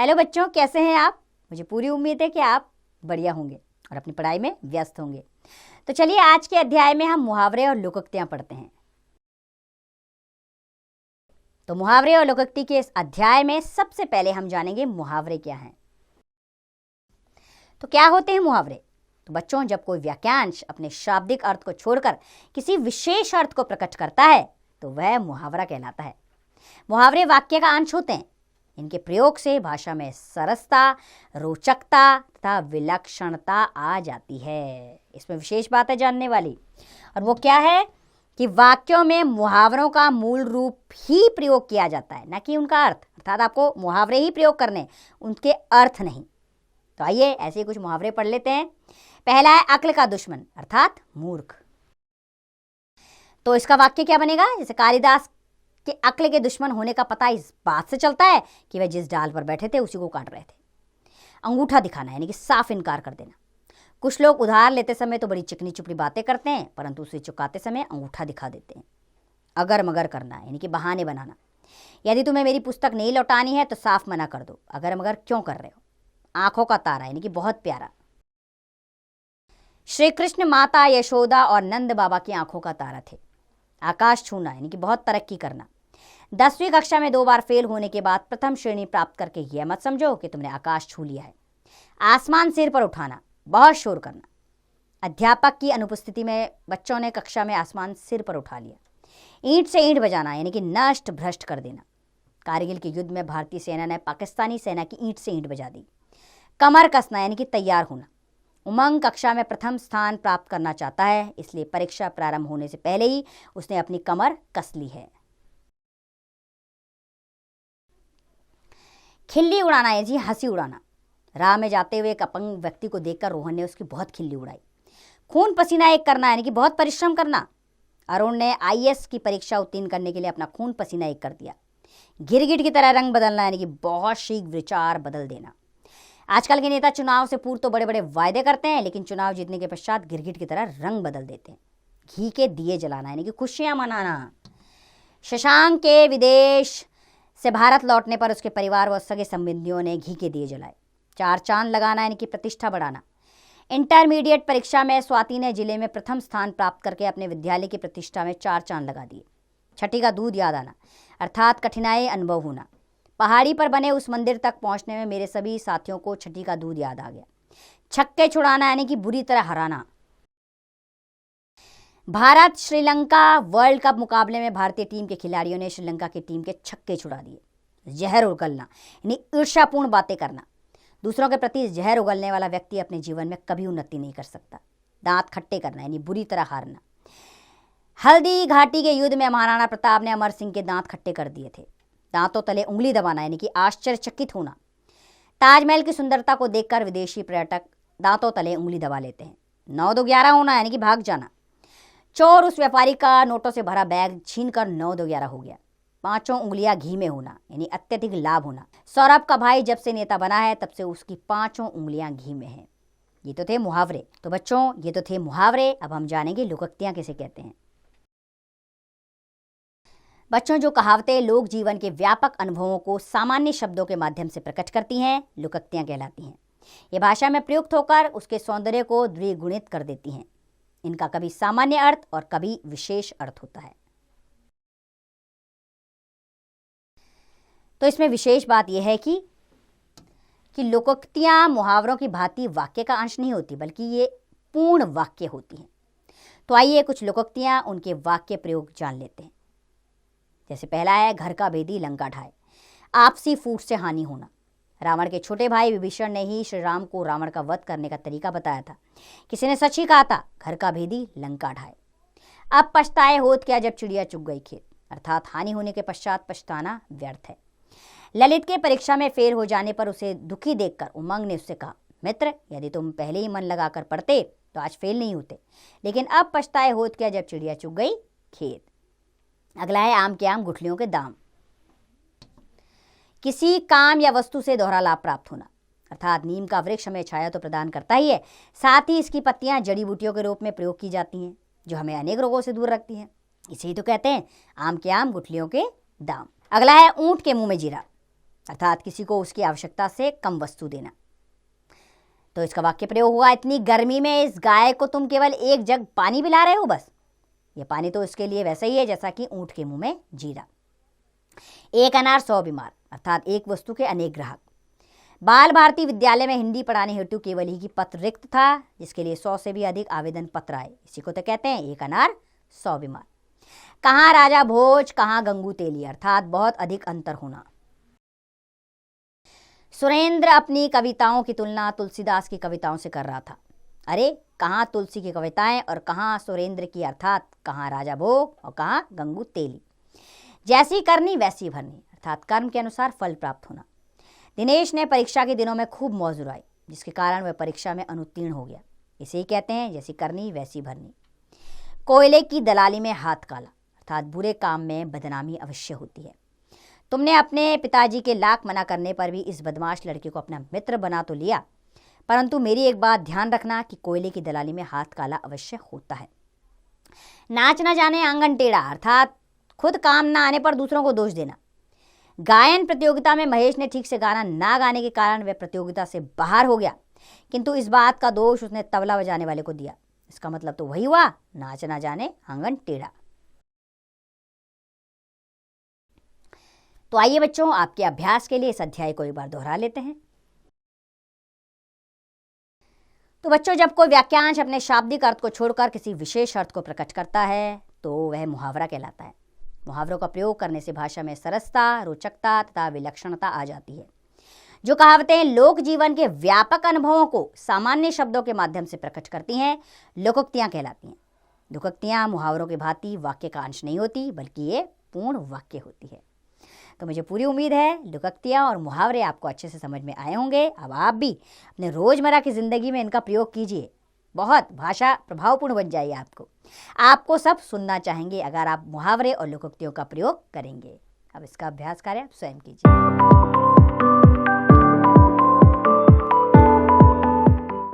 Hello बच्चों, कैसे हैं आप। मुझे पूरी उम्मीद है कि आप बढ़िया होंगे और अपनी पढ़ाई में व्यस्त होंगे। तो चलिए आज के अध्याय में हम मुहावरे और लोकोक्तियां पढ़ते हैं। तो मुहावरे और लोकोक्ति के इस अध्याय में सबसे पहले हम जानेंगे मुहावरे क्या हैं। तो क्या होते हैं मुहावरे। तो बच्चों, जब कोई वाक्यांश अपने शाब्दिक अर्थ को छोड़कर किसी विशेष अर्थ को प्रकट करता है तो वह मुहावरा कहलाता है। मुहावरे वाक्य का अंश होते हैं। इनके प्रयोग से भाषा में सरसता, रोचकता तथा विलक्षणता आ जाती है। इसमें विशेष बात है जानने वाली, और वो क्या है कि वाक्यों में मुहावरों का मूल रूप ही प्रयोग किया जाता है, न कि उनका अर्थ। अर्थात आपको मुहावरे ही प्रयोग करने, उनके अर्थ नहीं। तो आइए ऐसे कुछ मुहावरे पढ़ लेते हैं। पहला है अक्ल का दुश्मन अर्थात मूर्ख। तो इसका वाक्य क्या बनेगा। जैसे कालिदास के अक्ल के दुश्मन होने का पता इस बात से चलता है कि वह जिस डाल पर बैठे थे उसी को काट रहे थे। अंगूठा दिखाना यानी कि साफ इनकार कर देना। कुछ लोग उधार लेते समय तो बड़ी चिकनी चुपड़ी बातें करते हैं, परंतु उसे चुकाते समय अंगूठा दिखा देते हैं। अगर मगर करना यानी कि बहाने बनाना। यदि तुम्हें मेरी पुस्तक नहीं लौटानी है तो साफ मना कर दो, अगर मगर क्यों कर रहे हो। आंखों का तारा यानी कि बहुत प्यारा। श्री कृष्ण, माता यशोदा और नंद बाबा की आंखों का तारा थे। आकाश छूना यानी कि बहुत तरक्की करना। 10वीं कक्षा में 2 बार फेल होने के बाद प्रथम श्रेणी प्राप्त करके यह मत समझो कि तुमने आकाश छू लिया है। आसमान सिर पर उठाना, बहुत शोर करना। अध्यापक की अनुपस्थिति में बच्चों ने कक्षा में आसमान सिर पर उठा लिया। ईंट से ईंट बजाना यानी कि नष्ट भ्रष्ट कर देना। कारगिल के युद्ध में भारतीय सेना ने पाकिस्तानी सेना की ईंट से ईंट बजा दी। कमर कसना यानी कि तैयार होना। उमंग कक्षा में प्रथम स्थान प्राप्त करना चाहता है, इसलिए परीक्षा प्रारंभ होने से पहले ही उसने अपनी कमर कस ली है। खिल्ली उड़ाना है जी हंसी उड़ाना। राह में जाते हुए एक अपंग व्यक्ति को देखकर रोहन ने उसकी बहुत खिल्ली उड़ाई। खून पसीना एक करना यानी कि बहुत परिश्रम करना। अरुण ने आईएएस की परीक्षा उत्तीर्ण करने के लिए अपना खून पसीना एक कर दिया। गिरगिट की तरह रंग बदलना यानी कि बहुत शीघ्र विचार बदल देना। आजकल के नेता चुनाव से पूर्व तो बड़े बड़े वायदे करते हैं, लेकिन चुनाव जीतने के पश्चात गिरगिट की तरह रंग बदल देते हैं। घी के दिए जलाना यानी कि खुशियां मनाना। शशांक के विदेश से भारत लौटने पर उसके परिवार व सगे संबंधियों ने घी के दिए जलाए। 4 चांद लगाना यानी कि प्रतिष्ठा बढ़ाना। इंटरमीडिएट परीक्षा में स्वाति ने जिले में प्रथम स्थान प्राप्त करके अपने विद्यालय की प्रतिष्ठा में 4 चांद लगा दिए। छठी का दूध याद आना अर्थात कठिनाई अनुभव होना। पहाड़ी पर बने उस मंदिर तक पहुंचने में मेरे सभी साथियों को छठी का दूध याद आ गया। छक्के छुड़ाना यानी कि बुरी तरह हराना। भारत श्रीलंका वर्ल्ड कप मुकाबले में भारतीय टीम के खिलाड़ियों ने श्रीलंका की टीम के छक्के छुड़ा दिए। जहर उगलना यानी ईर्ष्यापूर्ण बातें करना। दूसरों के प्रति जहर उगलने वाला व्यक्ति अपने जीवन में कभी उन्नति नहीं कर सकता। दांत खट्टे करना यानी बुरी तरह हारना। हल्दी घाटी के युद्ध में महाराणा प्रताप ने अमर सिंह के दांत खट्टे कर दिए थे। दांतों तले उंगली दबाना यानी कि आश्चर्यचकित होना। ताजमहल की सुंदरता को देखकर विदेशी पर्यटक दांतों तले उंगली दबा लेते हैं। 9-2-11 होना यानी कि भाग जाना। चोर उस व्यापारी का नोटों से भरा बैग छीनकर 9-2-11 हो गया। 5 उंगलियां घी में होना यानी अत्यधिक लाभ होना। सौरभ का भाई जब से नेता बना है तब से उसकी 5 उंगलियां घी में हैं। ये तो थे मुहावरे। तो बच्चों, ये तो थे मुहावरे। अब हम जानेंगे लोकोक्तियां किसे कहते हैं। बच्चों, जो कहावतें लोक जीवन के व्यापक अनुभवों को सामान्य शब्दों के माध्यम से प्रकट करती हैं, लोकोक्तियां कहलाती हैं। ये भाषा में प्रयुक्त होकर उसके सौंदर्य को द्विगुणित कर देती हैं। इनका कभी सामान्य अर्थ और कभी विशेष अर्थ होता है। तो इसमें विशेष बात यह है कि लोकोक्तियां मुहावरों की भांति वाक्य का अंश नहीं होती, बल्कि ये पूर्ण वाक्य होती हैं। तो आइए कुछ लोकोक्तियां, उनके वाक्य प्रयोग जान लेते हैं। जैसे पहला है घर का भेदी लंका ढाए। आपसी फूट से हानि होना। रावण के छोटे भाई विभीषण ने ही श्री राम को रावण का वध करने का तरीका बताया था। किसी ने सच ही कहा था, घर का भेदी लंका ढाए। अब पछताए होत क्या जब चिड़िया चुग गई खेत, अर्थात हानि होने के पश्चात पछताना व्यर्थ है। ललित के परीक्षा में फेल हो जाने पर उसे दुखी देखकर उमंग ने उससे कहा, मित्र, यदि तुम पहले ही मन लगाकर पढ़ते तो आज फेल नहीं होते, लेकिन अब पछताए होत क्या जब चिड़िया चुग गई खेत। अगला है आम के आम गुठलियों के दाम। किसी काम या वस्तु से दोहरा लाभ प्राप्त होना, अर्थात नीम का वृक्ष हमें छाया तो प्रदान करता ही है, साथ ही इसकी पत्तियां जड़ी बूटियों के रूप में प्रयोग की जाती हैं, जो हमें अनेक रोगों से दूर रखती हैं। इसे ही तो कहते हैं आम के आम गुठलियों के दाम। अगला है ऊंट के मुंह में जीरा। अर्थात किसी को उसकी आवश्यकता से कम वस्तु देना। तो इसका वाक्य प्रयोग हुआ, इतनी गर्मी में इस गाय को तुम केवल एक जग पानी पिला रहे हो बस। ये पानी तो इसके लिए वैसा ही है जैसा कि ऊंट के मुंह में जीरा। एक अनार 100 बीमार, अर्थात एक वस्तु के अनेक ग्राहक। बाल भारती विद्यालय में हिंदी पढ़ाने हेतु केवल ही की पत्र रिक्त था, जिसके लिए 100 से भी अधिक आवेदन पत्र आए। इसी को तो कहते हैं एक अनार 100 बीमार। कहाँ राजा भोज, कहाँ गंगू तेली, अर्थात बहुत अधिक अंतर होना। सुरेंद्र अपनी कविताओं की तुलना तुलसीदास की कविताओं से कर रहा था। अरे कहाँ तुलसी की कविताएं और कहाँ सुरेंद्र की, अर्थात कहाँ राजा भोग और कहाँ गंगू तेली। जैसी करनी वैसी भरनी, अर्थात कर्म के अनुसार फल प्राप्त होना। दिनेश ने परीक्षा के दिनों में खूब मौज उड़ाई, जिसके कारण वह परीक्षा में अनुत्तीर्ण हो गया। इसे ही कहते हैं जैसी करनी वैसी भरनी। कोयले की दलाली में हाथ काला, अर्थात बुरे काम में बदनामी अवश्य होती है। तुमने अपने पिताजी के लाख मना करने पर भी इस बदमाश लड़के को अपना मित्र बना तो लिया, परंतु मेरी एक बात ध्यान रखना कि कोयले की दलाली में हाथ काला अवश्य होता है। नाच न जाने आंगन टेढ़ा, अर्थात खुद काम ना आने पर दूसरों को दोष देना। गायन प्रतियोगिता में महेश ने ठीक से गाना ना गाने के कारण वह प्रतियोगिता से बाहर हो गया, किंतु इस बात का दोष उसने तबला बजाने वाले को दिया। इसका मतलब तो वही हुआ, नाच ना जाने आंगन टेढ़ा। तो आइए बच्चों, आपके अभ्यास के लिए इस अध्याय को एक बार दोहरा लेते हैं। तो बच्चों, जब कोई वाक्यांश अपने शाब्दिक अर्थ को छोड़कर किसी विशेष अर्थ को प्रकट करता है तो वह मुहावरा कहलाता है। मुहावरों का प्रयोग करने से भाषा में सरसता, रोचकता तथा विलक्षणता आ जाती है। जो कहावतें लोक जीवन के व्यापक अनुभवों को सामान्य शब्दों के माध्यम से प्रकट करती हैं, लोकोक्तियां कहलाती हैं। लोकोक्तियां मुहावरों के भांति वाक्य का अंश नहीं होती, बल्कि ये पूर्ण वाक्य होती है। तो मुझे पूरी उम्मीद है लोकोक्तियां और मुहावरे आपको अच्छे से समझ में आए होंगे। अब आप भी अपने रोजमर्रा की जिंदगी में इनका प्रयोग कीजिए। बहुत भाषा प्रभावपूर्ण बन जाइए। आपको सब सुनना चाहेंगे अगर आप मुहावरे और लोकोक्तियों का प्रयोग करेंगे। अब इसका अभ्यास करें, आप स्वयं कीजिए।